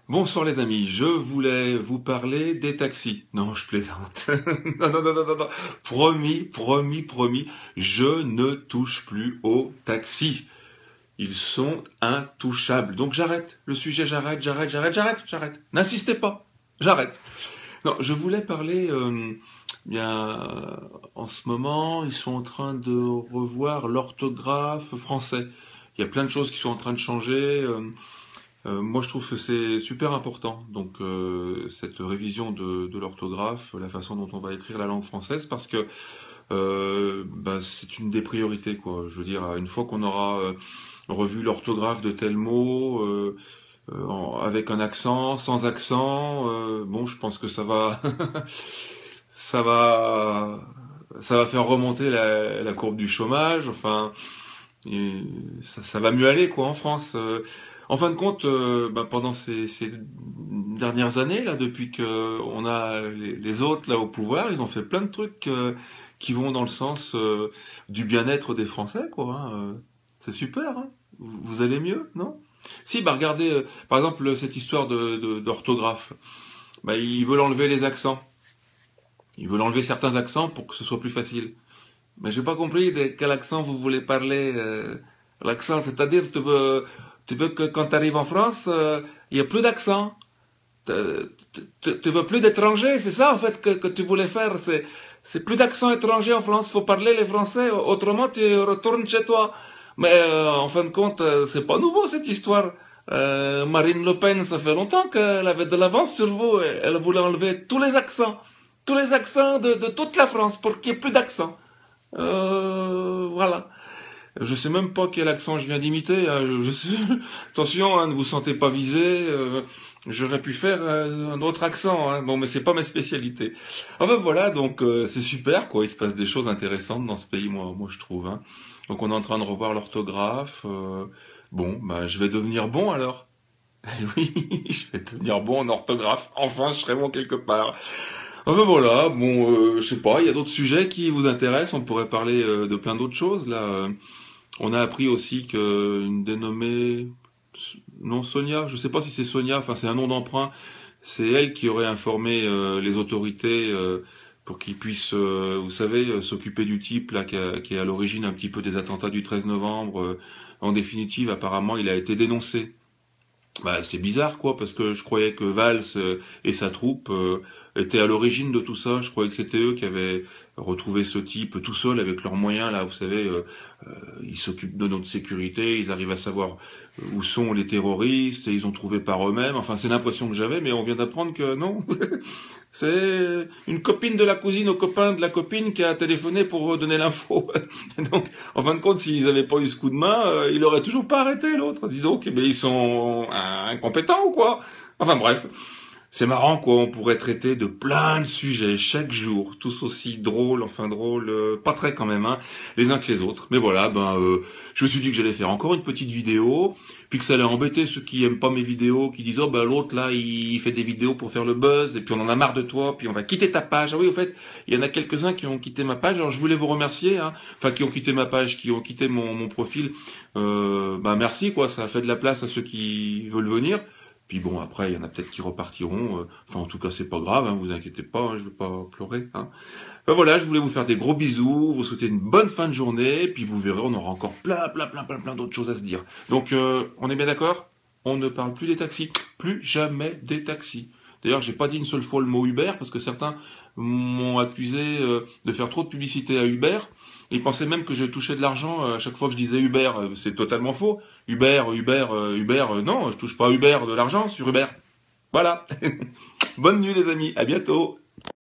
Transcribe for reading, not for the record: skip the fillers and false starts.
Bonsoir les amis, je voulais vous parler des taxis. Non, je plaisante. Non, non, non, non, non, non. Promis, promis, promis, je ne touche plus aux taxis. Ils sont intouchables. Donc j'arrête. Le sujet, j'arrête. N'insistez pas. J'arrête. Non, je voulais parler, bien, en ce moment, ils sont en train de revoir l'orthographe français. Il y a plein de choses qui sont en train de changer. Moi, je trouve que c'est super important, donc cette révision de l'orthographe, la façon dont on va écrire la langue française, parce que bah, c'est une des priorités, quoi. Je veux dire, une fois qu'on aura revu l'orthographe de tel mot, avec un accent, sans accent, bon, je pense que ça va, ça va, ça va faire remonter la courbe du chômage. Enfin, et ça va mieux aller quoi en France. En fin de compte, bah, pendant ces dernières années là, depuis que on a les autres là au pouvoir, ils ont fait plein de trucs qui vont dans le sens du bien-être des Français quoi. Hein. C'est super. Hein. Vous allez mieux, non? Si, bah regardez, par exemple cette histoire d'orthographe. Bah, ils veulent enlever les accents. Ils veulent enlever certains accents pour que ce soit plus facile. Mais j'ai pas compris de quel accent vous voulez parler. L'accent, c'est-à-dire tu veux que quand tu arrives en France, il y a plus d'accent. Tu veux plus d'étrangers, c'est ça en fait que tu voulais faire. C'est plus d'accent étranger en France. Faut parler les Français, autrement tu retournes chez toi. Mais en fin de compte, c'est pas nouveau cette histoire. Marine Le Pen, ça fait longtemps qu'elle avait de l'avance sur vous. Elle voulait enlever tous les accents de toute la France pour qu'il n'y ait plus d'accent. Voilà. Je sais même pas quel accent je viens d'imiter. Hein. Attention, hein, ne vous sentez pas visé. J'aurais pu faire un autre accent. Hein. Bon, mais c'est pas ma spécialité. Enfin voilà, donc c'est super, quoi. Il se passe des choses intéressantes dans ce pays, moi je trouve. Hein. Donc on est en train de revoir l'orthographe. Bon, bah je vais devenir bon alors. Eh oui, je vais devenir bon en orthographe. Enfin, je serai bon quelque part. Ah ben voilà, bon, je sais pas, il y a d'autres sujets qui vous intéressent, on pourrait parler de plein d'autres choses, là. On a appris aussi qu'une dénommée, non Sonia, je sais pas si c'est Sonia, enfin c'est un nom d'emprunt, c'est elle qui aurait informé les autorités pour qu'ils puissent, vous savez, s'occuper du type là qui est à l'origine un petit peu des attentats du 13 novembre. En définitive, apparemment, il a été dénoncé. Bah, c'est bizarre quoi, parce que je croyais que Valls et sa troupe étaient à l'origine de tout ça. Je croyais que c'était eux qui avaient retrouvé ce type tout seul avec leurs moyens là. Vous savez, ils s'occupent de notre sécurité, ils arrivent à savoir où sont les terroristes et ils ont trouvé par eux-mêmes. Enfin, c'est l'impression que j'avais, mais on vient d'apprendre que non. C'est une copine de la cousine au copain de la copine qui a téléphoné pour donner l'info. Donc, en fin de compte, s'ils n'avaient pas eu ce coup de main, il aurait toujours pas arrêté l'autre. Dis donc, mais ils sont incompétents ou quoi? Enfin bref, c'est marrant quoi. On pourrait traiter de plein de sujets chaque jour, tous aussi drôles, enfin drôles, pas très quand même, hein, les uns que les autres. Mais voilà, je me suis dit que j'allais faire encore une petite vidéo, puis que ça allait embêter ceux qui aiment pas mes vidéos, qui disent oh ben l'autre là il fait des vidéos pour faire le buzz, et puis on en a marre de toi, puis on va quitter ta page. Ah oui, au fait, il y en a quelques-uns qui ont quitté ma page. Alors je voulais vous remercier, hein, enfin qui ont quitté ma page, qui ont quitté mon profil. Merci quoi, ça a fait de la place à ceux qui veulent venir. Puis bon, après, il y en a peut-être qui repartiront. Enfin, en tout cas, c'est pas grave, hein, vous inquiétez pas, hein, je vais pas pleurer. Hein. Ben voilà, je voulais vous faire des gros bisous, vous souhaiter une bonne fin de journée, puis vous verrez, on aura encore plein d'autres choses à se dire. Donc, on est bien d'accord? On ne parle plus des taxis, plus jamais des taxis. D'ailleurs, j'ai pas dit une seule fois le mot Uber, parce que certains m'ont accusé de faire trop de publicité à Uber. Ils pensaient même que je touchais de l'argent à chaque fois que je disais Uber. C'est totalement faux. Uber, non, je touche pas Uber de l'argent sur Uber. Voilà. Bonne nuit les amis, à bientôt.